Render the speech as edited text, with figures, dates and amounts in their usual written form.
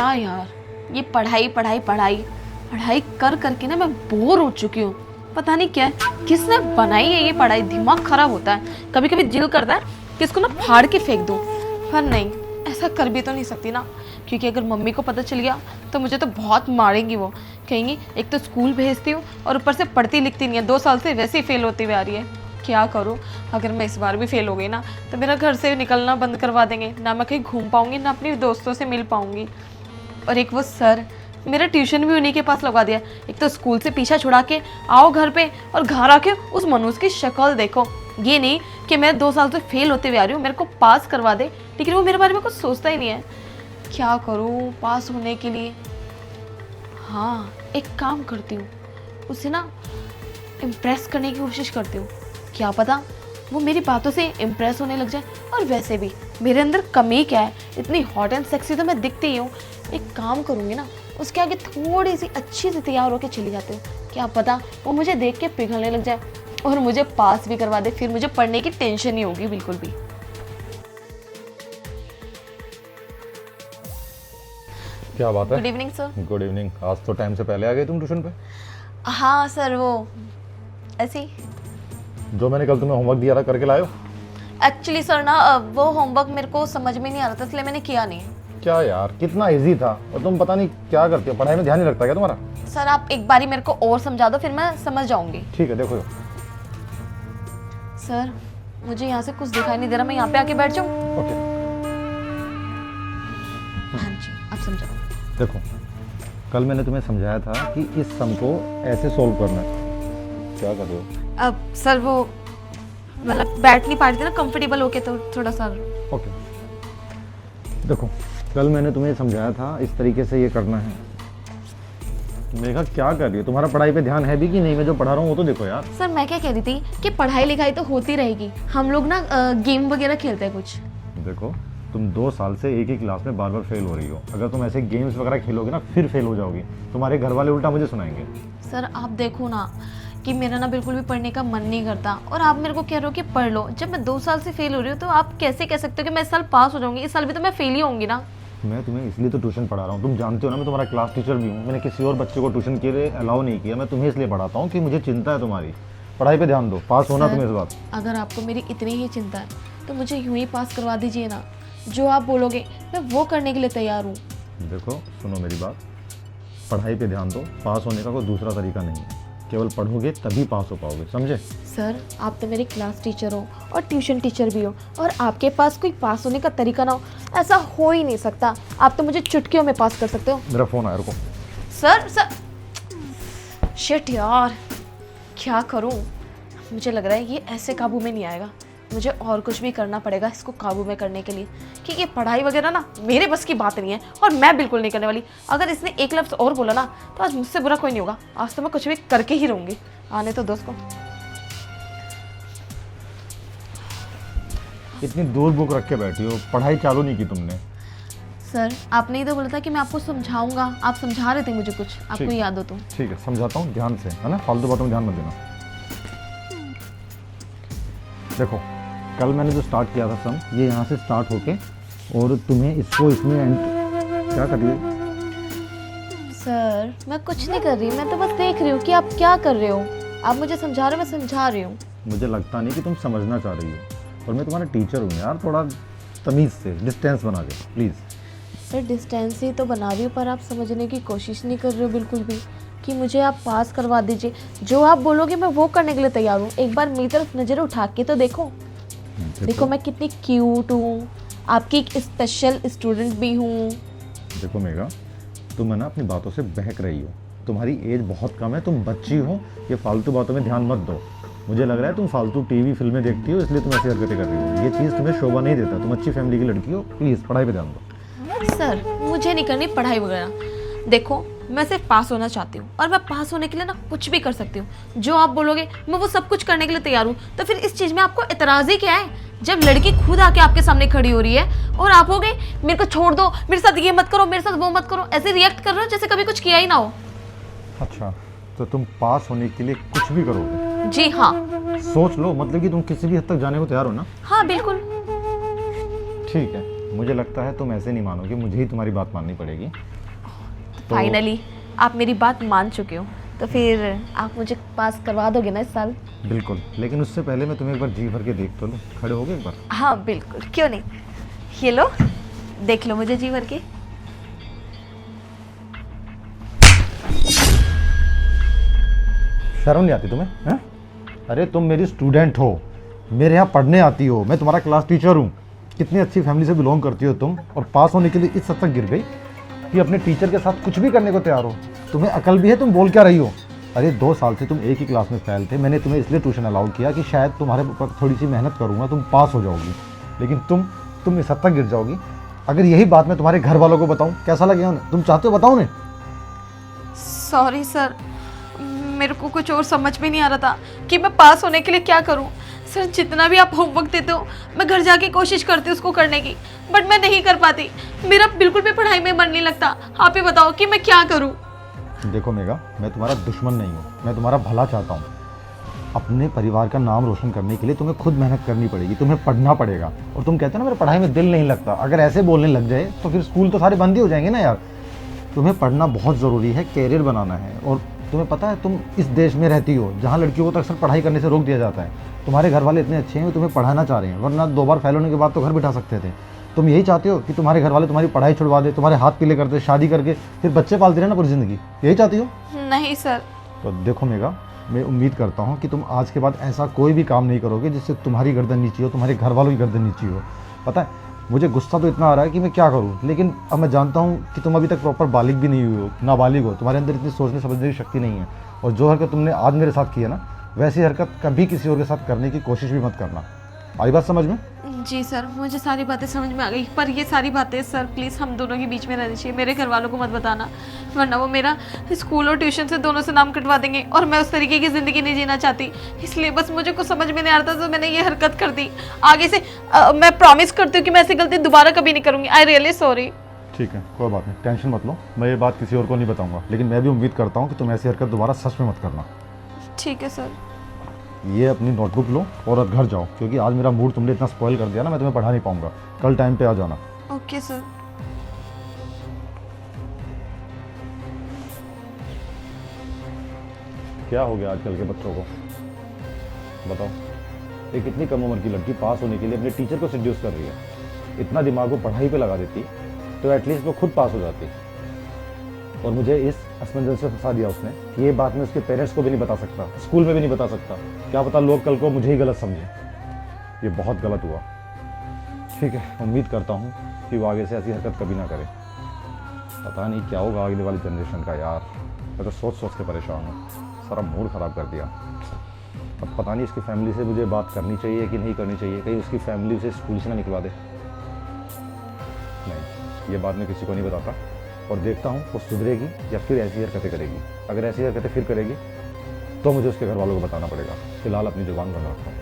क्या यार, ये पढ़ाई पढ़ाई पढ़ाई पढ़ाई कर करके ना मैं बोर हो चुकी हूँ। पता नहीं क्या है, किसने बनाई है ये पढ़ाई। दिमाग खराब होता है, कभी कभी दिल करता है कि इसको ना फाड़ के फेंक दूँ, पर नहीं, ऐसा कर भी तो नहीं सकती ना, क्योंकि अगर मम्मी को पता चल गया तो मुझे तो बहुत मारेंगी। वो कहेंगी एक तो स्कूल भेजती हूँ और ऊपर से पढ़ती लिखती नहीं है, 2 साल से वैसे ही फेल होती हुई आ रही है। क्या करूँ, अगर मैं इस बार भी फेल हो गई ना तो मेरा घर से निकलना बंद करवा देंगे, ना मैं कहीं घूम पाऊँगी ना अपने दोस्तों से मिल पाऊँगी। और एक वो सर, मेरा ट्यूशन भी उन्हीं के पास लगवा दिया। एक तो स्कूल से पीछा छुड़ा के आओ घर पे, और घर आके उस मनुष्य की शक्ल देखो। ये नहीं कि मैं 2 साल से फेल होते हुए आ रही हूँ, मेरे को पास करवा दे, लेकिन वो मेरे बारे में कुछ सोचता ही नहीं है। क्या करूँ पास होने के लिए? हाँ, एक काम करती हूँ, उसे ना इम्प्रेस करने की कोशिश करती हूँ। क्या पता वो मेरी बातों से इम्प्रेस होने लग जाए। और वैसे भी मेरे अंदर कमी क्या है, इतनी हॉट एंड सेक्सी तो मैं दिखती ही हूँ। एक काम करूँगी ना, उसके आगे थोड़ी सी अच्छी से तैयार होकर चली जाती हूँ। क्या पता वो मुझे देख के पिघलने लग जाए और मुझे पास भी करवा दे, फिर मुझे पढ़ने की टेंशन नहीं होगी बिल्कुल भी। क्या बात है? Good evening sir. Good evening. आज तो टाइम से पहले आ गए तुम ट्यूशन पे। हाँ सर, वो ऐसे ही। जो मैंने कल तुम्हें होमवर्क दिया था करके लाए हो? एक्चुअली सर ना वो होमवर्क मेरे को समझ में नहीं आ रहा था, इसलिए मैंने किया नहीं। क्या यार, कितना इजी था, और तुम पता नहीं क्या करती हो, पढ़ाई में ध्यान नहीं रखता क्या तुम्हारा? सर आप एक बारी मेरे को और समझा दो, फिर मैं समझ जाऊंगी। ठीक है, देखो। सर मुझे यहाँ से कुछ दिखाई नहीं दे रहा, मैं यहाँ पे आके बैठ जाऊँ? ओके। हाँ जी, आप समझाओ। देखो, कल मैंने तुम्हें समझाया था कि इस सम को ऐसे सोल्व करना है। क्या कर रहे हो? अब सर वो मतलब बैठ नहीं पा रही थी ना कंफर्टेबल होके, तो थोड़ा सा। ओके। देखो, कल मैंने तुम्हें समझाया था इस तरीके से ये करना है। मेघा क्या कर रही है? तुम्हारा पढ़ाई पे ध्यान है भी कि नहीं? मैं जो पढ़ा रहा हूँ वो तो देखो यार। सर मैं क्या कह रही थी कि पढ़ाई लिखाई तो होती रहेगी, हम लोग ना गेम वगैरह खेलते हैं कुछ। देखो, तुम 2 साल से एक ही क्लास में बार बार फेल हो रही हो। अगर तुम ऐसे गेम्स वगैरह खेलोगे ना, फिर फेल हो जाओगी। तुम्हारे घर वाले उल्टा मुझे सुनाएंगे। सर आप देखो ना कि मेरा ना बिल्कुल भी पढ़ने का मन नहीं करता, और आप मेरे को कह रहे हो कि पढ़ लो। जब मैं 2 साल से फेल हो रही हूँ तो आप कैसे कह सकते हो कि मैं इस साल पास हो जाऊंगी? इस साल भी तो मैं फेल ही होंगी ना। मैं तुम्हें इसलिए तो ट्यूशन पढ़ा रहा हूँ, तुम जानते हो ना मैं तुम्हारा क्लास टीचर भी हूँ। मैंने किसी और बच्चे को ट्यूशन के लिए अलाउ नहीं किया। मैं तुम्हें इसलिए पढ़ाता हूँ कि मुझे चिंता है तुम्हारी। पढ़ाई पे ध्यान दो, पास होना तुम्हें इस बात। अगर आपको मेरी इतनी ही चिंता है तो मुझे यूं ही पास करवा दीजिए ना। जो आप बोलोगे मैं वो करने के लिए तैयार हूँ। देखो सुनो मेरी बात, पढ़ाई पे ध्यान दो। पास होने का कोई दूसरा तरीका नहीं है, केवल पढ़ोगे तभी पास हो पाओगे, समझे? सर आप तो मेरे क्लास टीचर हो और ट्यूशन टीचर भी हो, और आपके पास कोई पास होने का तरीका ना हो, ऐसा हो ही नहीं सकता। आप तो मुझे चुटकियों में पास कर सकते हो। मेरा फ़ोन आया, रुको। सर शिट यार, क्या करूं? मुझे लग रहा है ये ऐसे काबू में नहीं आएगा, मुझे और कुछ भी करना पड़ेगा इसको काबू में करने के लिए, कि ये पढ़ाई वगैरह ना मेरे बस की बात नहीं है, और मैं बिल्कुल नहीं करने वाली। अगर इसने एक लफ्ज़ और बोला ना तो आज मुझसे बुरा कोई नहीं होगा। आज तो मैं कुछ भी करके ही रहूंगी। आने तो दोस्त को। इतनी दूर बुक रख के बैठी हो, पढ़ाई चालू नहीं की तुमने। सर आपने ही तो बोला था कि मैं आपको समझाऊंगा, आप समझा रहे थे मुझे कुछ, आपको याद हो तो। ठीक है, समझाता हूँ ध्यान से, है ना? फालतू बातों में ध्यान मत देना। देखो, कल मैंने जो स्टार्ट किया था सम, ये यहाँ से स्टार्ट होके और तुम्हें इसको इसमें क्या कर रही है? सर मैं कुछ नहीं कर रही, मैं तो बस देख रही हूँ कि आप क्या कर रहे हो। आप मुझे समझा रहे हो, मैं समझा रही हूँ। मुझे लगता नहीं कि तुम समझना चाह रही हो, और मैं तुम्हारा टीचर हूँ यार, थोड़ा तमीज़ से डिस्टेंस बना के प्लीज़। सर डिस्टेंस ही तो बना रही हूँ, पर आप समझने की कोशिश नहीं कर रहे हो बिल्कुल भी, कि मुझे आप पास करवा दीजिए। जो आप बोलोगे मैं वो करने के लिए तैयार हूँ। एक बार मेरी तरफ नज़र उठा के तो देखो। देखो मैं कितनी क्यूट हूँ, आपकी एक स्पेशल स्टूडेंट भी हूँ। देखो मेघा, तुम है ना अपनी बातों से बहक रही हो। तुम्हारी एज बहुत कम है, तुम बच्ची हो, ये फालतू बातों में ध्यान मत दो। मुझे लग रहा है तुम फालतू टीवी फिल्में देखती हो, इसलिए तुम ऐसी हरकतें कर रही हो। ये चीज़ तुम्हें शोभा नहीं देता, तुम अच्छी फैमिली की लड़की हो, प्लीज़ पढ़ाई पे ध्यान दो। सर मुझे नहीं करनी पढ़ाई वगैरह। देखो मैं सिर्फ पास होना चाहती हूँ, और मैं पास होने के लिए ना कुछ भी कर सकती हूँ। जो आप बोलोगे मैं वो सब कुछ करने के लिए तैयार हूँ। तो फिर इस चीज़ में आपको इतराज़ ही क्या है? जब लड़की खुद आके आपके सामने खड़ी हो रही है और आप हो गए मेरे को छोड़ दो, मेरे साथ ये मत करो, मेरे साथ वो मत करो, ऐसे रिएक्ट कर रहे हो जैसे कभी कुछ किया ही ना हो। अच्छा, तो तुम पास होने के लिए कुछ भी करोगे? जी हाँ। सोच लो, मतलब कि तुम किसी भी हद तक जाने को तैयार हो ना? हाँ बिल्कुल। ठीक है, मुझे लगता है तुम ऐसे नहीं मानोगे, मुझे ही तुम्हारी बात माननी पड़ेगी। तो फाइनली आप मेरी बात मान चुके हो, तो फिर आप मुझे पास करवा दोगे ना इस साल? बिल्कुल, लेकिन उससे पहले मैं तुम्हें एक बार जी भर के देख तो लूँ। खड़े हो गए एक बार? हाँ बिल्कुल, क्यों नहीं। ये लो, देख लो मुझे जी भर के। शर्म नहीं आती तुम्हें हैं? अरे तुम मेरी स्टूडेंट हो, मेरे यहाँ पढ़ने आती हो, मैं तुम्हारा क्लास टीचर हूँ। कितनी अच्छी फैमिली से बिलोंग करती हो तुम, और पास होने के लिए इस हद तक गिर गई कि अपने टीचर के साथ कुछ भी करने को तैयार हो। तुम्हें अकल भी है? तुम बोल क्या रही हो? अरे 2 साल से तुम एक ही क्लास में फेल थे। मैंने तुम्हें इसलिए ट्यूशन अलाउ किया कि शायद तुम्हारे ऊपर थोड़ी सी मेहनत करूँगा, तुम पास हो जाओगी, लेकिन तुम इस हद तक गिर जाओगी। अगर यही बात मैं तुम्हारे घर वालों को बताऊँ, कैसा लगेगा उन्हें? तुम चाहते हो बताओ उन्हें? सॉरी सर, मेरे को कुछ और समझ में नहीं आ रहा था कि मैं पास होने के लिए क्या करूं। सर जितना भी आप होमवर्क देते हो मैं घर जाके कोशिश करती हूँ उसको करने की, बट मैं नहीं कर पाती। मेरा बिल्कुल भी पढ़ाई में मन नहीं लगता। आप ही बताओ कि मैं क्या करूँ। देखो मेघा, मैं तुम्हारा दुश्मन नहीं हूँ, मैं तुम्हारा भला चाहता हूँ। अपने परिवार का नाम रोशन करने के लिए तुम्हें खुद मेहनत करनी पड़ेगी, तुम्हें पढ़ना पड़ेगा। और तुम कहते हो ना मेरे पढ़ाई में दिल नहीं लगता, अगर ऐसे बोलने लग जाए तो फिर स्कूल तो सारे बंद ही हो जाएंगे ना यार। तुम्हें पढ़ना बहुत ज़रूरी है, कैरियर बनाना है। और तुम्हें पता है तुम इस देश में रहती हो जहाँ लड़कियों को तो अक्सर पढ़ाई करने से रोक दिया जाता है। तुम्हारे घर वाले इतने अच्छे हैं, वो तुम्हें पढ़ाना चाह रहे हैं, वरना 2 बार फेल होने के बाद तो घर बिठा सकते थे। तुम यही चाहते हो कि तुम्हारे घर वाले तुम्हारी पढ़ाई छुड़वा दे, तुम्हारे हाथ पीले कर दे, शादी करके फिर बच्चे पालते रहे ना पूरी ज़िंदगी? यही चाहती हो? नहीं सर। तो देखो मेघा, मैं उम्मीद करता हूँ कि तुम आज के बाद ऐसा कोई भी काम नहीं करोगे जिससे तुम्हारी गर्दन नीची हो, तुम्हारे घर वालों की गर्दन नीची हो। पता है मुझे गुस्सा तो इतना आ रहा है कि मैं क्या करूँ, लेकिन अब मैं जानता हूँ कि तुम अभी तक प्रॉपर बालिग भी नहीं हुई हो, नाबालिग हो, तुम्हारे अंदर इतनी सोचने समझने की शक्ति नहीं है। और जो हरकत तुमने आज मेरे साथ की है ना, वैसी हरकत कभी किसी और के साथ करने की कोशिश भी मत करना। आई बात समझ में? जी सर, मुझे सारी बातें समझ में आ गई, पर ये सारी बातें सर प्लीज़ हम दोनों के बीच में रहनी चाहिए। मेरे घर वालों को मत बताना, वरना वो मेरा स्कूल और ट्यूशन से दोनों से नाम कटवा देंगे, और मैं उस तरीके की ज़िंदगी नहीं जीना चाहती। इसलिए बस मुझे कुछ समझ में नहीं आ रहा था तो मैंने ये हरकत कर दी। आगे से मैं प्रॉमिस करती हूँ कि मैं ऐसी गलती दोबारा कभी नहीं करूँगी। I really sorry. ठीक है, कोई बात नहीं, टेंशन मत लो। मैं ये बात किसी और को नहीं बताऊंगा, लेकिन मैं भी उम्मीद करता हूँ कि तुम ऐसी हरकत दोबारा सच में मत करना। ठीक है सर। ये अपनी नोटबुक लो और अब घर जाओ, क्योंकि आज मेरा मूड तुमने इतना स्पॉइल कर दिया ना, मैं तुम्हें पढ़ा नहीं पाऊंगा। कल टाइम पे आ जाना। Okay sir. क्या हो गया आजकल के बच्चों को, बताओ? एक इतनी कम उम्र की लड़की पास होने के लिए अपने टीचर को सेड्यूस कर रही है। इतना दिमाग वो पढ़ाई पे लगा देती तो एटलीस्ट वो खुद पास हो जाती। और मुझे इस असमंजस में फंसा दिया उसने कि ये बात मैं उसके पेरेंट्स को भी नहीं बता सकता, स्कूल में भी नहीं बता सकता। क्या पता लोग कल को मुझे ही गलत समझे। ये बहुत गलत हुआ। ठीक है, उम्मीद करता हूँ कि वो आगे से ऐसी हरकत कभी ना करे। पता नहीं क्या होगा आगे वाली जनरेशन का यार। मैं तो सोच सोच के परेशान हूँ, सारा मूड ख़राब कर दिया। अब पता नहीं इसकी फैमिली से मुझे बात करनी चाहिए कि नहीं करनी चाहिए। कहीं उसकी फैमिली उसे स्कूल से ना निकलवा दे। नहीं, ये बात मैं किसी को नहीं बताता, और देखता हूँ वो सुधरेगी या फिर ऐसी हरकतें करेगी। अगर ऐसी हरकतें फिर करेगी तो मुझे उसके घर वालों को बताना पड़ेगा। फिलहाल अपनी जुबान बंद रखता हूँ।